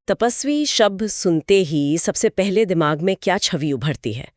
तपस्वी शब्द सुनते ही सबसे पहले दिमाग में क्या छवि उभरती है?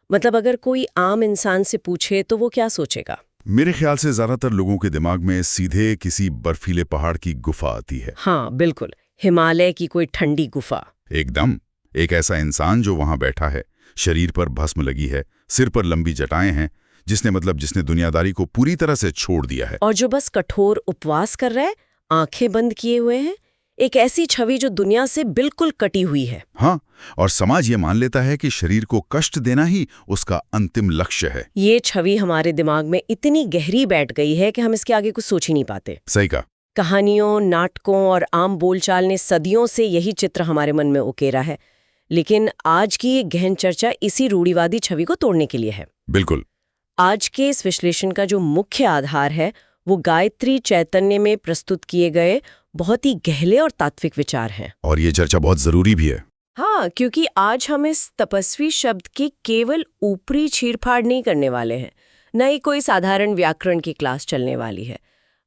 मतलब अगर कोई आम इंसान से पूछे तो वो क्या सोचेगा? मेरे ख्याल से ज्यादातर लोगों के दिमाग में सीधे किसी बर्फीले पहाड़ की गुफा आती है। हाँ बिल्कुल, हिमालय की कोई ठंडी गुफा। एकदम। एक ऐसा इंसान जो वहां बैठा है, शरीर पर भस्म लगी है, सिर पर लंबी जटाएं हैं, जिसने दुनियादारी को पूरी तरह से छोड़ दिया है। और जो बस कठोर उपवास कर रहा है, आंखें बंद किए हुए हैं। एक ऐसी छवि जो दुनिया से बिल्कुल कटी हुई है। हाँ, और समाज ये मान लेता है कि शरीर को कष्ट देना ही उसका अंतिम लक्ष्य है। ये छवि हमारे दिमाग में इतनी गहरी बैठ गई है कि हम इसके आगे कुछ सोच ही नहीं पाते। सही कहा। कहानियों, नाटकों और आम बोलचाल ने सदियों से यही चित्र हमारे मन में उकेरा है। लेकिन आज की ये गहन चर्चा इसी रूढ़िवादी छवि को तोड़ने के लिए है। बिल्कुल। आज के इस विश्लेषण का जो मुख्य आधार है वो गायत्री चैतन्य में प्रस्तुत किए गए बहुत ही गहरे और तात्विक विचार हैं। और ये चर्चा बहुत जरूरी भी है। हाँ, क्योंकि आज हम इस तपस्वी शब्द की केवल ऊपरी चीरफाड़ नहीं करने वाले हैं, न ही कोई साधारण व्याकरण की क्लास चलने वाली है।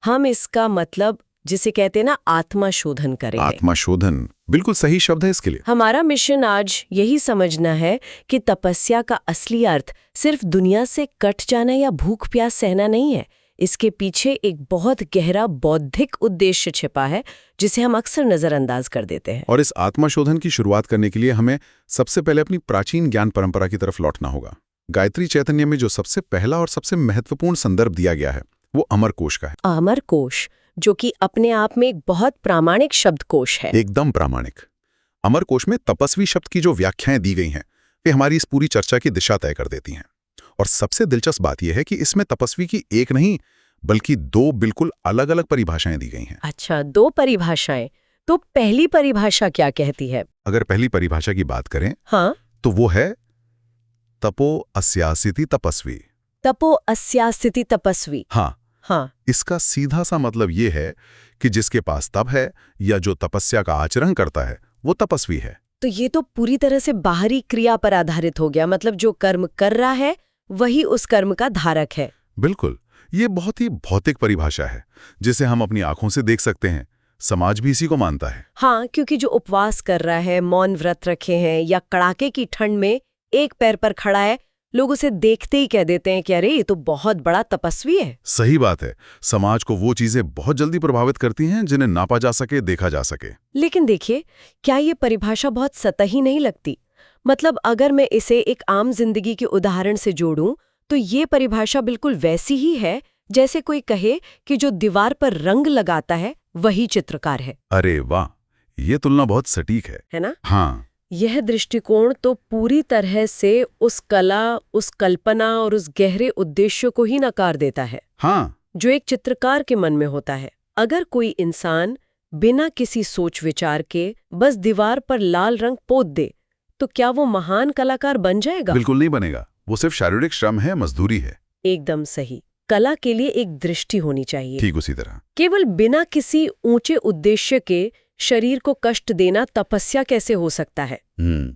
हम इसका मतलब, जिसे कहते हैं ना, आत्मा शोधन करेंगे। आत्मा शोधन बिल्कुल सही शब्द है इसके लिए। हमारा मिशन आज यही समझना है कि तपस्या का असली अर्थ सिर्फ दुनिया से कट जाना या भूख प्यास सहना नहीं है। इसके पीछे एक बहुत गहरा बौद्धिक उद्देश्य छिपा है, जिसे हम अक्सर नजरअंदाज कर देते हैं। और इस आत्मशोधन की शुरुआत करने के लिए हमें सबसे पहले अपनी प्राचीन ज्ञान परंपरा की तरफ लौटना होगा। गायत्री चैतन्य में जो सबसे पहला और सबसे महत्वपूर्ण संदर्भ दिया गया है वो अमरकोश का है। अमरकोश, जो कि अपने आप में एक बहुत प्रामाणिक शब्दकोश है। एकदम प्रामाणिक। अमरकोश में तपस्वी शब्द की जो व्याख्याएं दी गई हैं वे हमारी इस पूरी चर्चा की दिशा तय कर देती हैं। और सबसे दिलचस्प बात यह है कि इसमें तपस्वी की एक नहीं बल्कि दो बिल्कुल अलग अलग परिभाषाएं दी गई हैं। अच्छा, दो परिभाषाएं। तो पहली परिभाषा क्या कहती है? अगर पहली परिभाषा की बात करें, हाँ, तो वो है तपो अस्यासिति तपस्वी। तपो अस्यासिति तपस्वी। हाँ, इसका सीधा सा मतलब ये है कि जिसके पास तप है या जो तपस्या का आचरण करता है वो तपस्वी है। तो ये तो पूरी तरह से बाहरी क्रिया पर आधारित हो गया। मतलब जो कर्म कर रहा है वही उस कर्म का धारक है। बिल्कुल। ये बहुत ही भौतिक परिभाषा है जिसे हम अपनी आंखों से देख सकते हैं। समाज भी इसी को मानता है। हाँ, क्योंकि जो उपवास कर रहा है, मौन व्रत रखे हैं या कड़ाके की ठंड में एक पैर पर खड़ा है, लोग उसे देखते ही कह देते हैं कि अरे ये तो बहुत बड़ा तपस्वी है। सही बात है। समाज को वो चीजें बहुत जल्दी प्रभावित करती हैं जिन्हें नापा जा सके, देखा जा सके। लेकिन देखिए, क्या ये परिभाषा बहुत सतही नहीं लगती? मतलब अगर मैं इसे एक आम जिंदगी के उदाहरण से जोड़ूं तो ये परिभाषा बिल्कुल वैसी ही है जैसे कोई कहे कि जो दीवार पर रंग लगाता है वही चित्रकार है। अरे वाह, ये तुलना बहुत सटीक है ना? हाँ। यह दृष्टिकोण तो पूरी तरह से उस कला, उस कल्पना और उस गहरे उद्देश्य को ही नकार देता है। हाँ, जो एक चित्रकार के मन में होता है। अगर कोई इंसान बिना किसी सोच विचार के बस दीवार पर लाल रंग पोत दे तो क्या वो महान कलाकार बन जाएगा? बिल्कुल नहीं बनेगा। वो सिर्फ शारीरिक श्रम है, मजदूरी है। एकदम सही। कला के लिए एक दृष्टि होनी चाहिए। ठीक उसी तरह केवल बिना किसी ऊंचे उद्देश्य के शरीर को कष्ट देना तपस्या कैसे हो सकता है?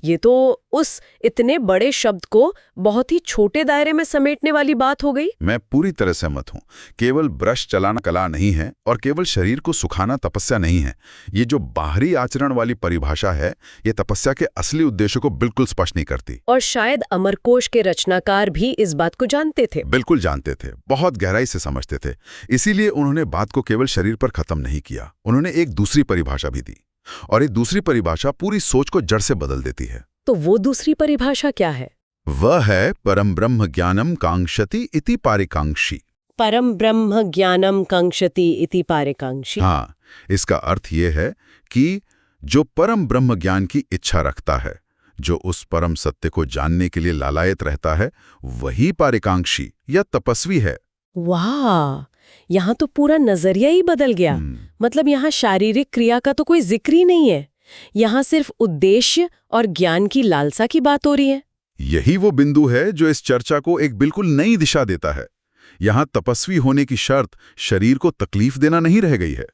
ये तो उस इतने बड़े शब्द को बहुत ही छोटे दायरे में समेटने वाली बात हो गई। मैं पूरी तरह सहमत हूँ। केवल ब्रश चलाना कला नहीं है और केवल शरीर को सुखाना तपस्या नहीं है। ये जो बाहरी आचरण वाली परिभाषा है, ये तपस्या के असली उद्देश्य को बिल्कुल स्पष्ट नहीं करती। और शायद अमरकोश के रचनाकार भी इस बात को जानते थे। बिल्कुल जानते थे, बहुत गहराई से समझते थे। इसीलिए उन्होंने बात को केवल शरीर पर खत्म नहीं किया, उन्होंने एक दूसरी परिभाषा भी दी। और ये दूसरी परिभाषा पूरी सोच को जड़ से बदल देती है। तो वो दूसरी परिभाषा क्या है? वह है परम ब्रह्म ज्ञानम कांक्षति इति पारिकांक्षी। परम ब्रह्म ज्ञानम कांक्षति इति पारिकांक्षी। हाँ, इसका अर्थ ये है कि जो परम ब्रह्म ज्ञान की इच्छा रखता है, जो उस परम सत्य को जानने के लिए लालायत रहता है, वही पारिकांक्षी या तपस्वी है। वाह, यहाँ तो पूरा नजरिया ही बदल गया। मतलब यहाँ शारीरिक क्रिया का तो कोई जिक्र ही नहीं है। यहाँ सिर्फ उद्देश्य और ज्ञान की लालसा की बात हो रही है। यही वो बिंदु है जो इस चर्चा को एक बिल्कुल नई दिशा देता है। यहाँ तपस्वी होने की शर्त शरीर को तकलीफ देना नहीं रह गई है।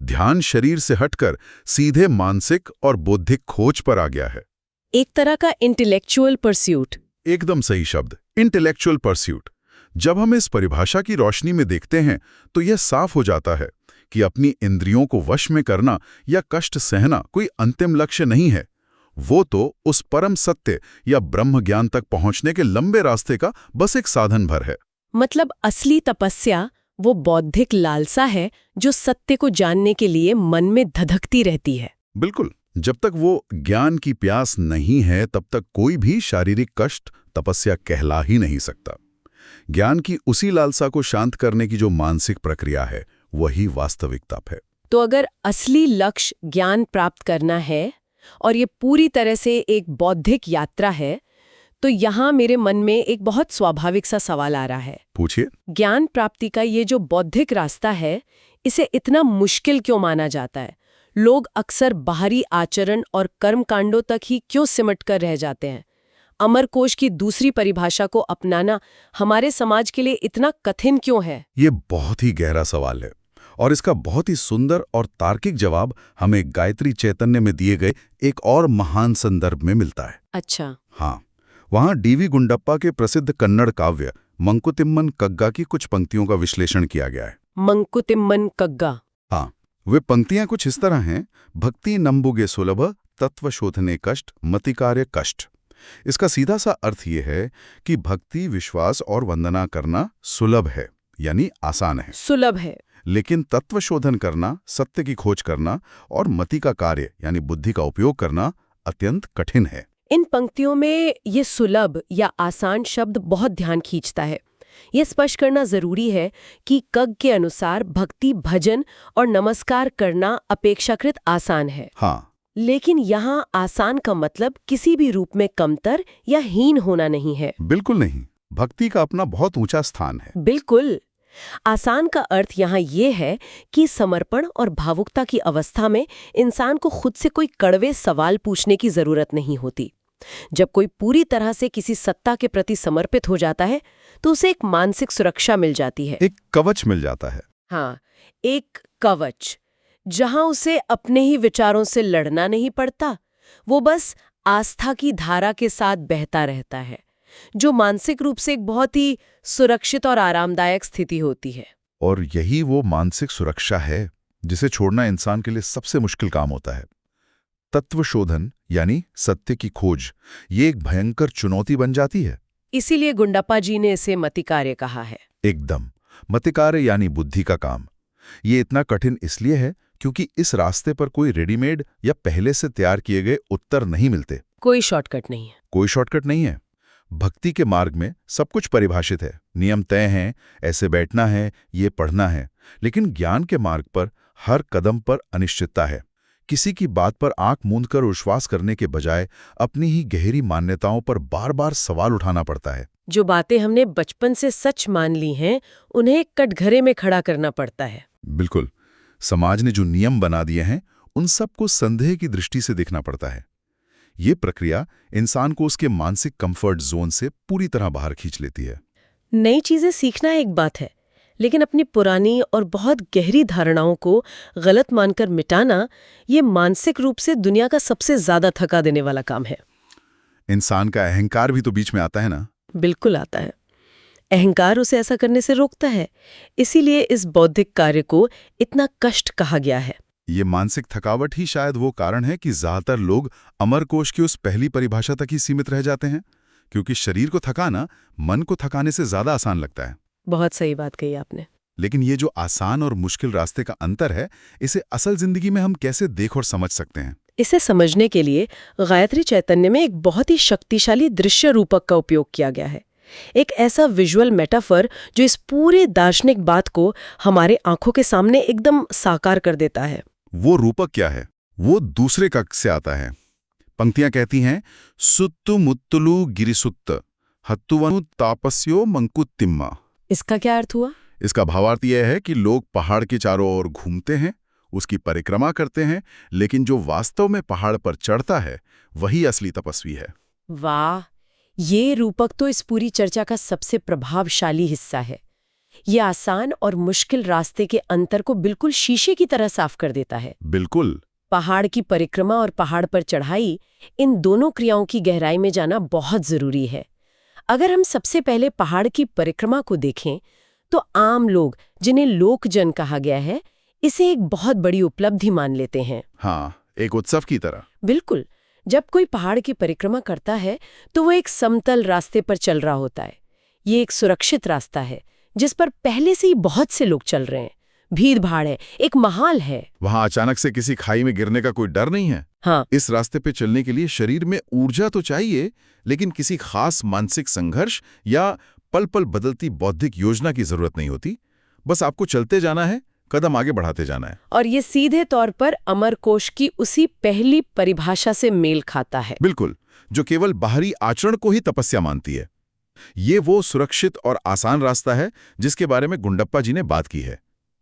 ध्यान शरीर से हटकर सीधे मानसिक और बौद्धिक खोज पर आ गया है। एक तरह का इंटेलेक्चुअल परस्यूट। एकदम सही शब्द, इंटेलेक्चुअल परस्यूट। जब हम इस परिभाषा की रोशनी में देखते हैं तो यह साफ हो जाता है कि अपनी इंद्रियों को वश में करना या कष्ट सहना कोई अंतिम लक्ष्य नहीं है। वो तो उस परम सत्य या ब्रह्म ज्ञान तक पहुंचने के लंबे रास्ते का बस एक साधन भर है। मतलब असली तपस्या वो बौद्धिक लालसा है जो सत्य को जानने के लिए मन में धधकती रहती है। बिल्कुल, जब तक वो ज्ञान की प्यास नहीं है तब तक कोई भी शारीरिक कष्ट तपस्या कहला ही नहीं सकता। ज्ञान की उसी लालसा को शांत करने की जो मानसिक प्रक्रिया है वही वास्तविक तप है। तो अगर असली लक्ष्य ज्ञान प्राप्त करना है और ये पूरी तरह से एक बौद्धिक यात्रा है, तो यहाँ मेरे मन में एक बहुत स्वाभाविक सा सवाल आ रहा है। पूछिए। ज्ञान प्राप्ति का ये जो बौद्धिक रास्ता है, इसे इतना मुश्किल क्यों माना जाता है? लोग अक्सर बाहरी आचरण और कर्मकांडों तक ही क्यों सिमट कर रह जाते हैं? अमरकोश की दूसरी परिभाषा को अपनाना हमारे समाज के लिए इतना कठिन क्यों है? ये बहुत ही गहरा सवाल है और इसका बहुत ही सुंदर और तार्किक जवाब हमें गायत्री चैतन्य में दिए गए एक और महान संदर्भ में मिलता है। अच्छा। हाँ, वहाँ डी.वी. गुंडप्पा के प्रसिद्ध कन्नड़ काव्य मंकुतिम्मन कग्गा की कुछ पंक्तियों का विश्लेषण किया गया है। मंकुतिम्मन कग्गा। हाँ, वे पंक्तियां कुछ इस तरह हैं। भक्ति नंबुगे सुलभ तत्व शोधने कष्ट मतिकार्य कष्ट। इसका सीधा सा अर्थ ये है कि भक्ति, विश्वास और वंदना करना सुलभ है, यानी आसान है। सुलभ है। लेकिन तत्व शोधन करना, सत्य की खोज करना और मति का कार्य यानी बुद्धि का उपयोग करना अत्यंत कठिन है। इन पंक्तियों में ये सुलभ या आसान शब्द बहुत ध्यान खींचता है। ये स्पष्ट करना जरूरी है कि कग के अनुसार भक्ति, भजन और नमस्कार करना अपेक्षाकृत आसान है। हाँ, लेकिन यहाँ आसान का मतलब किसी भी रूप में कमतर या हीन होना नहीं है। बिल्कुल नहीं। भक्ति का अपना बहुत ऊंचा स्थान है। बिल्कुल। आसान का अर्थ यहाँ ये है कि समर्पण और भावुकता की अवस्था में इंसान को खुद से कोई कड़वे सवाल पूछने की जरूरत नहीं होती। जब कोई पूरी तरह से किसी सत्ता के प्रति समर्पित हो जाता है तो उसे एक मानसिक सुरक्षा मिल जाती है। एक कवच मिल जाता है। हाँ, एक कवच, जहां उसे अपने ही विचारों से लड़ना नहीं पड़ता। वो बस आस्था की धारा के साथ बहता रहता है, जो मानसिक रूप से एक बहुत ही सुरक्षित और आरामदायक स्थिति होती है। और यही वो मानसिक सुरक्षा है जिसे छोड़ना इंसान के लिए सबसे मुश्किल काम होता है। तत्व शोधन यानी सत्य की खोज, ये एक भयंकर चुनौती बन जाती है। इसीलिए गुंडप्पा जी ने इसे मतिकार्य कहा है। एकदम। मतिकार्य यानी बुद्धि का काम। ये इतना कठिन इसलिए है क्योंकि इस रास्ते पर कोई रेडीमेड या पहले से तैयार किए गए उत्तर नहीं मिलते। कोई शॉर्टकट नहीं है। कोई शॉर्टकट नहीं है। भक्ति के मार्ग में सब कुछ परिभाषित है, नियम तय हैं, ऐसे बैठना है, ये पढ़ना है। लेकिन ज्ञान के मार्ग पर हर कदम पर अनिश्चितता है। किसी की बात पर आंख मूंद कर विश्वास करने के बजाय अपनी ही गहरी मान्यताओं पर बार बार सवाल उठाना पड़ता है। जो बातें हमने बचपन से सच मान ली हैं, उन्हें कटघरे में खड़ा करना पड़ता है। बिल्कुल। समाज ने जो नियम बना दिए हैं उन सबको संदेह की दृष्टि से देखना पड़ता है। ये प्रक्रिया इंसान को उसके मानसिक कंफर्ट जोन से पूरी तरह बाहर खींच लेती है। नई चीजें सीखना एक बात है, लेकिन अपनी पुरानी और बहुत गहरी धारणाओं को गलत मानकर मिटाना, ये मानसिक रूप से दुनिया का सबसे ज्यादा थका देने वाला काम है। इंसान का अहंकार भी तो बीच में आता है ना? बिल्कुल आता है। अहंकार उसे ऐसा करने से रोकता है। इसीलिए इस बौद्धिक कार्य को इतना कष्ट कहा गया है। ये मानसिक थकावट ही शायद वो कारण है कि ज्यादातर लोग अमरकोश की उस पहली परिभाषा तक ही सीमित रह जाते हैं, क्योंकि शरीर को थकाना मन को थकाने से ज्यादा आसान लगता है। बहुत सही बात कही आपने। लेकिन ये जो आसान और मुश्किल रास्ते का अंतर है, इसे असल जिंदगी में हम कैसे देख और समझ सकते हैं? इसे समझने के लिए गायत्री चैतन्य में एक बहुत ही शक्तिशाली दृश्य रूपक का उपयोग किया गया है। एक ऐसा विजुअल मेटाफर जो इस पूरे दार्शनिक बात को हमारे आंखों के सामने एकदम साकार कर देता है। वो रूपक क्या है? वो दूसरे कक्ष से आता है। पंक्तियां कहती हैं, सुत्तु मुत्तुलु गिरिसुत्त हत्तुवनु तापस्यो मंकुतिम्मा। इसका क्या अर्थ हुआ? इसका भावार्थ यह है कि लोग पहाड़ के चारों ओर घूमते हैं, उसकी परिक्रमा करते हैं, लेकिन जो वास्तव में पहाड़ पर चढ़ता है वही असली तपस्वी है। वाह, ये रूपक तो इस पूरी चर्चा का सबसे प्रभावशाली हिस्सा है। ये आसान और मुश्किल रास्ते के अंतर को बिल्कुल शीशे की तरह साफ कर देता है। बिल्कुल। पहाड़ की परिक्रमा और पहाड़ पर चढ़ाई, इन दोनों क्रियाओं की गहराई में जाना बहुत जरूरी है। अगर हम सबसे पहले पहाड़ की परिक्रमा को देखें तो आम लोग, जिन्हें लोकजन कहा गया है, इसे एक बहुत बड़ी उपलब्धि मान लेते हैं। हाँ, एक उत्सव की तरह। बिल्कुल। जब कोई पहाड़ की परिक्रमा करता है तो वो एक समतल रास्ते पर चल रहा होता है। ये एक सुरक्षित रास्ता है जिस पर पहले से ही बहुत से लोग चल रहे हैं। भीड़ भाड़ है, एक माहौल है। वहां अचानक से किसी खाई में गिरने का कोई डर नहीं है। हाँ, इस रास्ते पे चलने के लिए शरीर में ऊर्जा तो चाहिए, लेकिन किसी खास मानसिक संघर्ष या पल पल बदलती बौद्धिक योजना की जरूरत नहीं होती। बस आपको चलते जाना है, कदम आगे बढ़ाते जाना है। और ये सीधे तौर पर अमरकोश की उसी पहली परिभाषा से मेल खाता है। बिल्कुल, जो केवल बाहरी आचरण को ही तपस्या मानती है। ये वो सुरक्षित और आसान रास्ता है जिसके बारे में गुंडप्पा जी ने बात की है,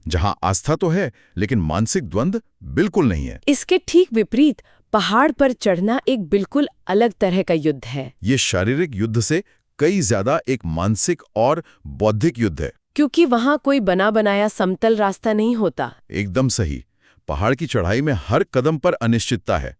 जहां आस्था तो है लेकिन मानसिक द्वंद्व बिल्कुल नहीं है। इसके ठीक विपरीत पहाड़ पर चढ़ना एक बिल्कुल अलग तरह का युद्ध है। ये शारीरिक युद्ध से कई ज्यादा एक मानसिक और बौद्धिक युद्ध है। क्योंकि वहां कोई बना बनाया समतल रास्ता नहीं होता। एकदम सही। पहाड़ की चढ़ाई में हर कदम पर अनिश्चितता है।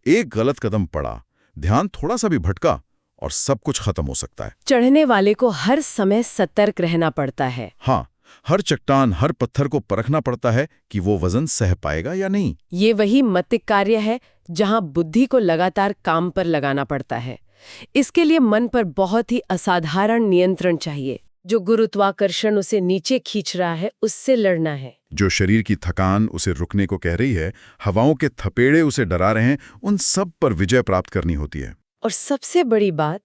एक गलत कदम पड़ा, ध्यान थोड़ा सा भी भटका और सब कुछ खत्म हो सकता है। चढ़ने वाले को हर समय सतर्क रहना पड़ता है। हाँ, हर चट्टान, हर पत्थर को परखना पड़ता है कि वो वजन सह पाएगा या नहीं। ये वही मतिक कार्य है जहां बुद्धि को लगातार काम पर लगाना पड़ता है। इसके लिए मन पर बहुत ही असाधारण नियंत्रण चाहिए। जो गुरुत्वाकर्षण उसे नीचे खींच रहा है, उससे लड़ना है। जो शरीर की थकान उसे रुकने को कह रही है, हवाओं के थपेड़े उसे डरा रहे हैं, उन सब पर विजय प्राप्त करनी होती है। और सबसे बड़ी बात,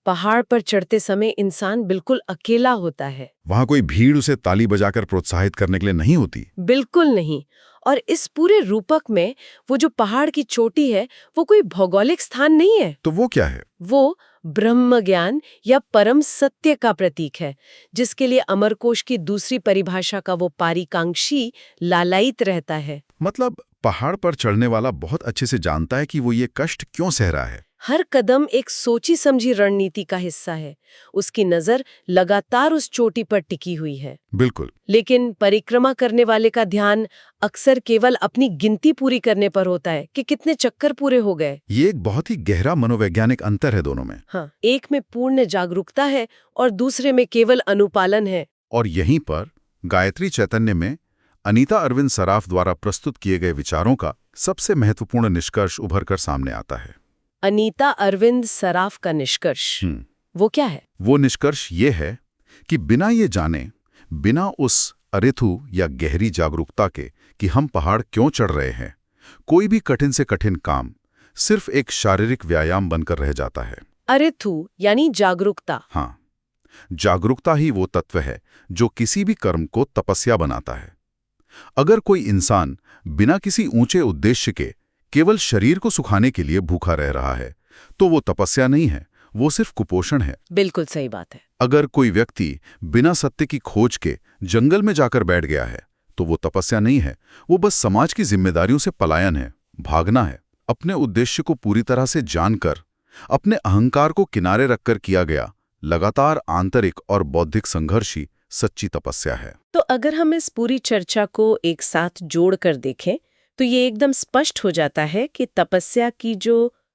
पहाड़ पर चढ़ते समय इंसान बिल्कुल अकेला होता है। वहां कोई भीड़ उसे ताली बजाकर प्रोत्साहित करने के लिए नहीं होती। बिल्कुल नहीं। और इस पूरे रूपक में वो जो पहाड़ की चोटी है, वो कोई भौगोलिक स्थान नहीं है। तो वो क्या है? वो ब्रह्म ज्ञान या परम सत्य का प्रतीक है, जिसके लिए अमरकोश की दूसरी परिभाषा का वो पारिकांक्षी लालायित रहता है। मतलब पहाड़ पर चढ़ने वाला बहुत अच्छे से जानता है कि वो ये कष्ट क्यों सह रहा है। हर कदम एक सोची समझी रणनीति का हिस्सा है। उसकी नजर लगातार उस चोटी पर टिकी हुई है। बिल्कुल। लेकिन परिक्रमा करने वाले का ध्यान अक्सर केवल अपनी गिनती पूरी करने पर होता है कि कितने चक्कर पूरे हो गए। ये एक बहुत ही गहरा मनोवैज्ञानिक अंतर है दोनों में। हाँ, एक में पूर्ण जागरूकता है और दूसरे में केवल अनुपालन है। और यहीं पर गायत्री चैतन्य में अनीता अरविंद सराफ द्वारा प्रस्तुत किए गए विचारों का सबसे महत्वपूर्ण निष्कर्ष उभर कर सामने आता है। अनीता अरविंद सराफ का निष्कर्ष वो क्या है? वो निष्कर्ष ये है कि बिना ये जाने, बिना उस अरेथु या गहरी जागरूकता के कि हम पहाड़ क्यों चढ़ रहे हैं, कोई भी कठिन से कठिन काम सिर्फ एक शारीरिक व्यायाम बनकर रह जाता है। अरेथु यानी जागरूकता। हाँ, जागरूकता ही वो तत्व है जो किसी भी कर्म को तपस्या बनाता है। अगर कोई इंसान बिना किसी ऊंचे उद्देश्य के केवल शरीर को सुखाने के लिए भूखा रह रहा है, तो वो तपस्या नहीं है, वो सिर्फ कुपोषण है। बिल्कुल सही बात है। अगर कोई व्यक्ति बिना सत्य की खोज के जंगल में जाकर बैठ गया है, तो वो तपस्या नहीं है, वो बस समाज की जिम्मेदारियों से पलायन है, भागना है। अपने उद्देश्य को पूरी तरह से जानकर, अपने अहंकार को किनारे रखकर किया गया लगातार आंतरिक और बौद्धिक संघर्ष ही सच्ची तपस्या है। तो अगर हम इस पूरी चर्चा को एक साथ जोड़कर देखें तो ये एकदम स्पष्ट हो जाता है कि तपस्या की जो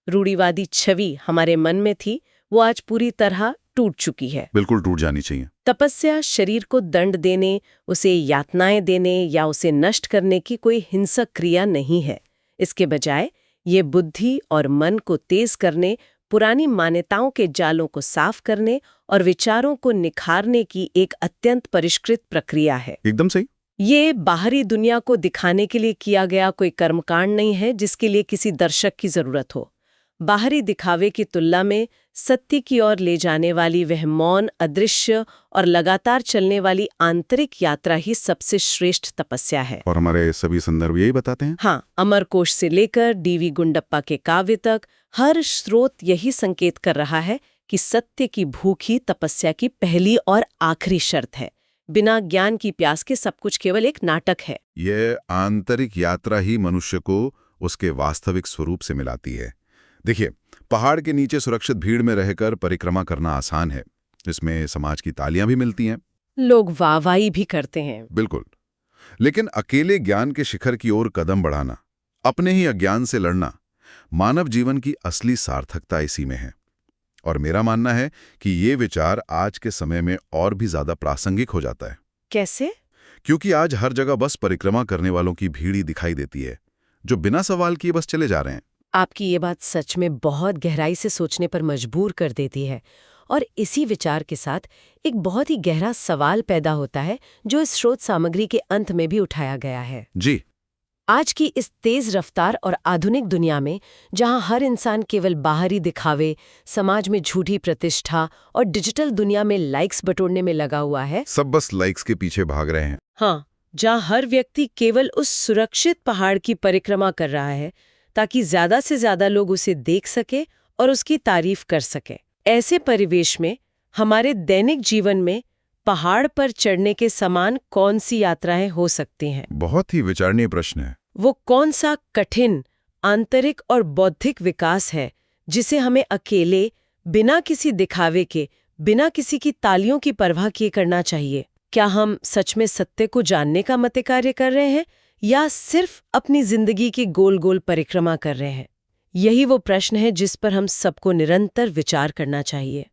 रूढ़िवादी छवि हमारे मन में थी, वो आज पूरी तरह टूट चुकी है। बिल्कुल टूट जानी चाहिए। तपस्या शरीर को दंड देने, उसे यातनाएं देने या उसे नष्ट करने की कोई हिंसक क्रिया नहीं है। इसके बजाय ये बुद्धि और मन को तेज करने, पुरानी मान्यताओं के जालों को साफ करने और विचारों को निखारने की एक अत्यंत परिष्कृत प्रक्रिया है। एकदम सही। ये बाहरी दुनिया को दिखाने के लिए किया गया कोई कर्मकांड नहीं है जिसके लिए किसी दर्शक की जरूरत हो। बाहरी दिखावे की तुलना में सत्य की ओर ले जाने वाली वह मौन, अदृश्य और लगातार चलने वाली आंतरिक यात्रा ही सबसे श्रेष्ठ तपस्या है। और हमारे सभी संदर्भ यही बताते हैं। हाँ, अमरकोश से लेकर डीवी गुंडप्पा के काव्य तक हर स्रोत यही संकेत कर रहा है कि सत्य की भूख ही तपस्या की पहली और आखिरी शर्त है। बिना ज्ञान की प्यास के सब कुछ केवल एक नाटक है। यह आंतरिक यात्रा ही मनुष्य को उसके वास्तविक स्वरूप से मिलाती है। देखिए, पहाड़ के नीचे सुरक्षित भीड़ में रहकर परिक्रमा करना आसान है। इसमें समाज की तालियां भी मिलती हैं, लोग वाहवाही भी करते हैं। बिल्कुल। लेकिन अकेले ज्ञान के शिखर की ओर कदम बढ़ाना, अपने ही अज्ञान से लड़ना, मानव जीवन की असली सार्थकता इसी में है। और मेरा मानना है कि ये विचार आज के समय में और भी ज्यादा प्रासंगिक हो जाता है। कैसे? क्योंकि आज हर जगह बस परिक्रमा करने वालों की भीड़ ही दिखाई देती है, जो बिना सवाल किए बस चले जा रहे हैं। आपकी ये बात सच में बहुत गहराई से सोचने पर मजबूर कर देती है। और इसी विचार के साथ एक बहुत ही गहरा सवाल पैदा होता है जो इस स्रोत सामग्री के अंत में भी उठाया गया है। जी। आज की इस तेज रफ्तार और आधुनिक दुनिया में, जहां हर इंसान केवल बाहरी दिखावे, समाज में झूठी प्रतिष्ठा और डिजिटल दुनिया में लाइक्स बटोरने में लगा हुआ है, सब बस लाइक्स के पीछे भाग रहे हैं। हाँ, जहां हर व्यक्ति केवल उस सुरक्षित पहाड़ की परिक्रमा कर रहा है ताकि ज्यादा से ज्यादा लोग उसे देख सके और उसकी तारीफ कर सके, ऐसे परिवेश में हमारे दैनिक जीवन में पहाड़ पर चढ़ने के समान कौन सी यात्राएं हो सकती हैं? बहुत ही विचारणीय प्रश्न है। वो कौन सा कठिन आंतरिक और बौद्धिक विकास है जिसे हमें अकेले, बिना किसी दिखावे के, बिना किसी की तालियों की परवाह किए करना चाहिए? क्या हम सच में सत्य को जानने का मत कार्य कर रहे हैं या सिर्फ अपनी जिंदगी की गोल गोल परिक्रमा कर रहे हैं? यही वो प्रश्न है जिस पर हम सबको निरंतर विचार करना चाहिए।